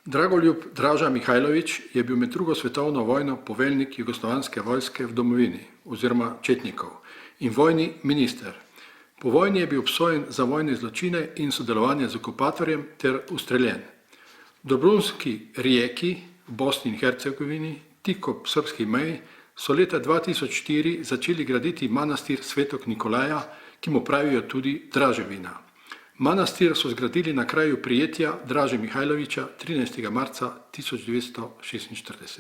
Dragoljub Draža Mihajlović je bil med drugo svetovno vojno poveljnik jugoslovanske vojske v domovini oziroma četnikov in vojni minister. Po vojni je bil obsojen za vojne zločine in sodelovanje z okupatorjem ter ustreljen. V Dobrunski rijeki v Bosni in Hercegovini, tik ob srpski meji, so leta 2004 začeli graditi manastir Svetog Nikolaja, ki mu pravijo tudi Draževina. Manastir so zgradili na kraju prijetja Draže Mihajlovića 13. marca 1946.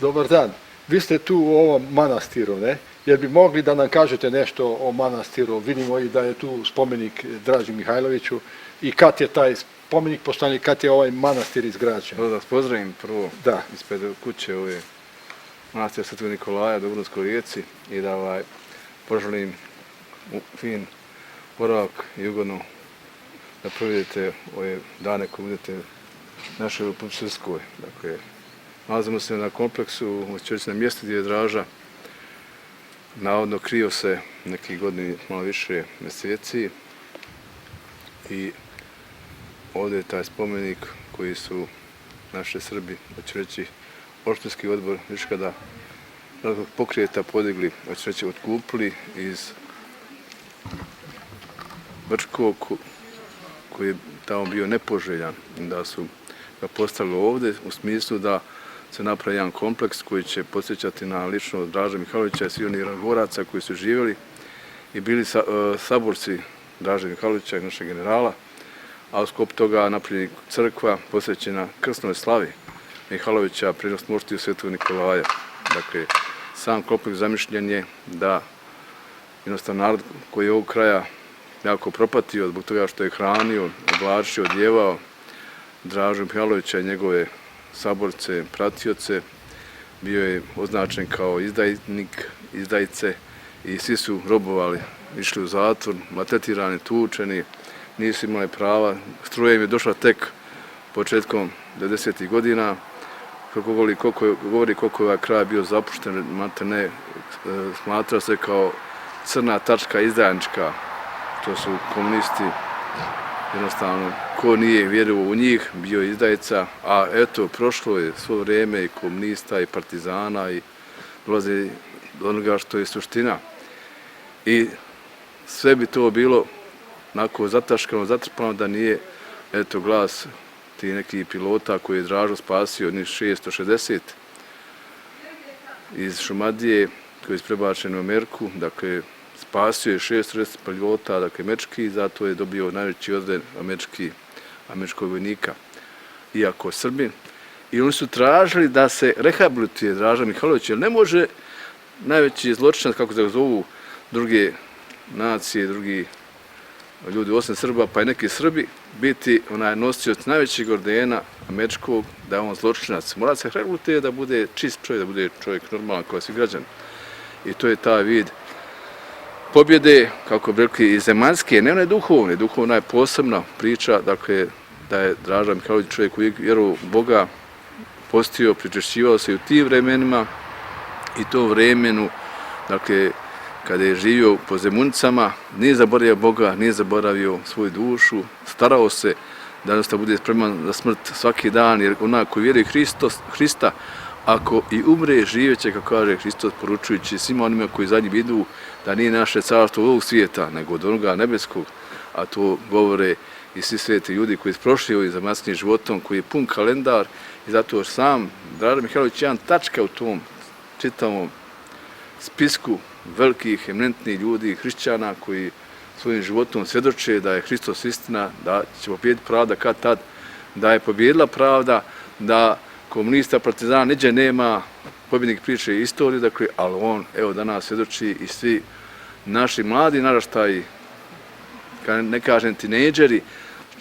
Dobar dan. Vi ste tu u ovom manastiru, ne? Jer bi mogli da nam kažete nešto o manastiru? Vidimo i da je tu spomenik Draži Mihajloviću i kad je taj spomenik postavljen, kad je ovaj manastir izgrađen? Da vas pozdravim prvo ispred kuće ove manastira Svetog Nikolaja u Dobrunskoj rijeci i da poželim fin boravak i ugodno da provedete ove dane koje budete našoj u Srpskoj. Dakle, nalazimo se na kompleksu u čeličnom mjestu gdje je Draža navodno krio se nekih godina, malo više mjeseci i ovdje je taj spomenik koji su naši Srbi, hoću reći, opštinski odbor Viškada radnog pokreta podigli, hoću reći, otkupili iz Brčkog koji je tamo bio nepoželjan, da su ga postavili ovdje u smislu da se napravi jedan kompleks koji će podsjećati na ličnost Draže Mihajlovića i svih onih Rangoraca koji su živjeli i bili saborci Draže Mihajlovića i našeg generala, a u sklopu toga napravljena crkva posvećena krsnoj slavi Mihajlovića, prenosmoštiju Svetog Nikolaja. Dakle, sam kompleks zamišljen je da jednostavno narod koji je ovog kraja jako propatio zbog toga što je hranio, oblačio, odjevao Dražu Mihajlovića i njegove saborce, pratioce, bio je označen kao izdajnik, izdajice i svi su robovali, išli u zatvor, maltretirani, tučeni, nisu imali prava. Struja im je došla tek početkom 90. godina. Kako govori koliko je ovaj kraj bio zapušten, ne smatra se kao crna tačka izdajnička. To su komunisti, jednostavno, ko nije vjerovao u njih, bio je izdajica, a eto, prošlo je svo vrijeme i komunista i partizana i dolaze do onoga što je suština. I sve bi to bilo onako zataškano, zatrpano da nije, eto, glas tih nekih pilota koji je Dražo spasio, njih 660 iz Šumadije, koji je prebačen u Ameriku, dakle, spasio je 660 pilota, dakle, američki, zato je dobio najveći orden američkog vojnika, iako Srbin. I oni su tražili da se rehabilituje Draža Mihajlović, jer ne može najveći zločinac, kako se zovu druge nacije, drugi ljudi osim Srba, pa i neki Srbi, biti nosioc najvećeg ordena američkog, da je on zločinac. Mora se rehabilituje da bude čist čovjek, da bude čovjek normalan kao svi građani. I to je taj vid pobjede, kako bi rekli, i zemaljske, ne one duhovne. Duhovna je posebna priča, dakle, da je Draža Mihajlović čovjek koji je vjerovao u Boga, postio, pričešćivao se i u tim vremenima i to vremenu, dakle, kada je živio po Zemunicama, nije zaboravio Boga, nije zaboravio svoju dušu, starao se da jednostavno bude spreman za smrt svaki dan, jer onaj koji vjeruje Hrista, ako i umre, živeće, kako kaže Hristos, poručujući svima onima koji za njim idu, da nije naše carstvo ovog svijeta, nego od onoga nebeskog, a to govore i svi sveti ljudi koji su prošli ovim zemaljskim životom, koji je pun kalendar i zato sam Draža Mihajlović je jedan tačka u tom čitavom spisku velikih, eminentnih ljudi, hrišćana koji svojim životom svjedoče da je Hristos istina, da će pobijediti pravda kad tad, da je pobijedila pravda, da komunista, partizana, niđe nema, pobjednik priče i istoriju, dakle, ali on, evo, danas svjedoči i svi naši mladi naraštaji, ne kažem tinejdžeri,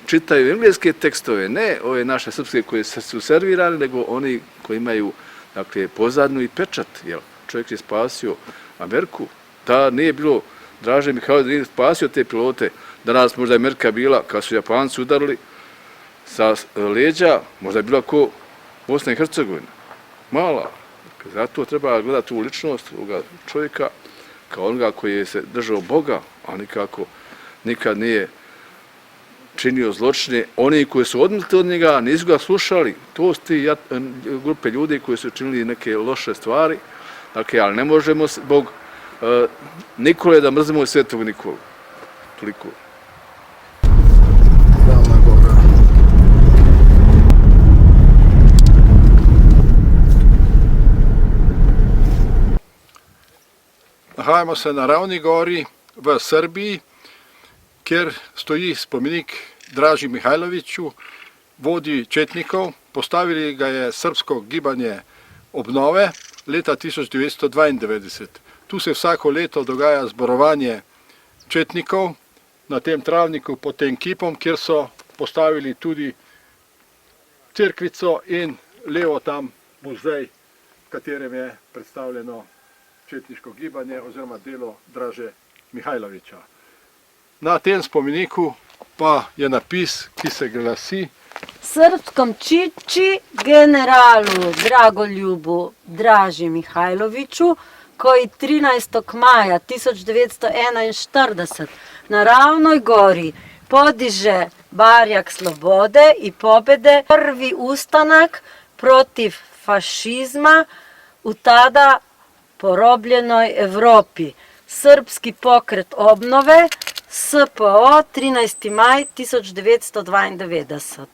čitaju engleske tekstove, ne ove naše srpske koje su servirane, nego oni koji imaju, dakle, pozadnju i pečat, jel? Čovjek je spasio Ameriku, ta nije bilo Draže Mihajlović, nije spasio te pilote, danas možda je Amerika bila, kad su Japanci udarili sa leđa, možda je bila ko Bosna i Hercegovina, mala. Zato treba gledati tu ličnost ovoga čovjeka kao onoga koji je se držao Boga, a nikako nikad nije činio zločine. Oni koji su odmrti od njega, nisu ga slušali. To su ti grupe ljudi koji su činili neke loše stvari. Dakle, ali ne možemo zbog Nikole da mrzimo Svetog Nikolu. Toliko. Ravna gora. Nahajamo se na Ravni gori v Srbiji, kjer stoji spomenik Draži Mihajloviću, vodji četnikov. Postavili ga je srpsko gibanje obnove leta 1992. Tu se vsako leto dogaja zborovanje četnikov na tem travniku pod tem kipom, kjer so postavili tudi cerkvico in levo tam muzej, v katerem je predstavljeno četniško gibanje oziroma delo Draže Mihajlovića. Na tem spomeniku pa je napis, ki se glasi: Srpskom čiči generalu Dragoljubu Draži Mihajloviću, koji 13. maja 1941 na Ravnoj gori podiže barjak slobode i pobede, prvi ustanak protiv fašizma u tada porobljenoj Evropi. Srpski pokret obnove, SPO, 13. maj 1992.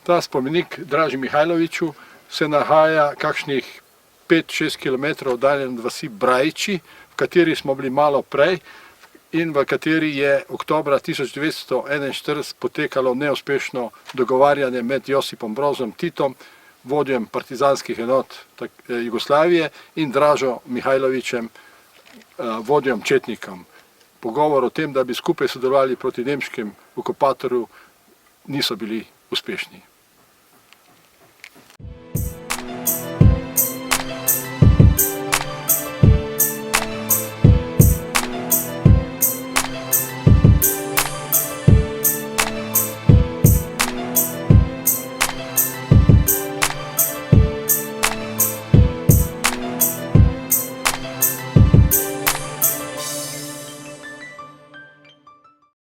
Ta spomenik Draži Mihajloviću se nahaja kakšnih 5-6 km oddaljen od vasi Brajiči, v kateri smo bili malo prej in v kateri je oktobra 1941 potekalo neuspešno dogovarjanje med Josipom Brozom Titom, vodjem partizanskih enot Jugoslavije, in Dražo Mihajlovićem, vodjem četnikom. Pogovor o tem, da bi skupaj sodelovali proti nemškem okupatorju, niso bili uspešni.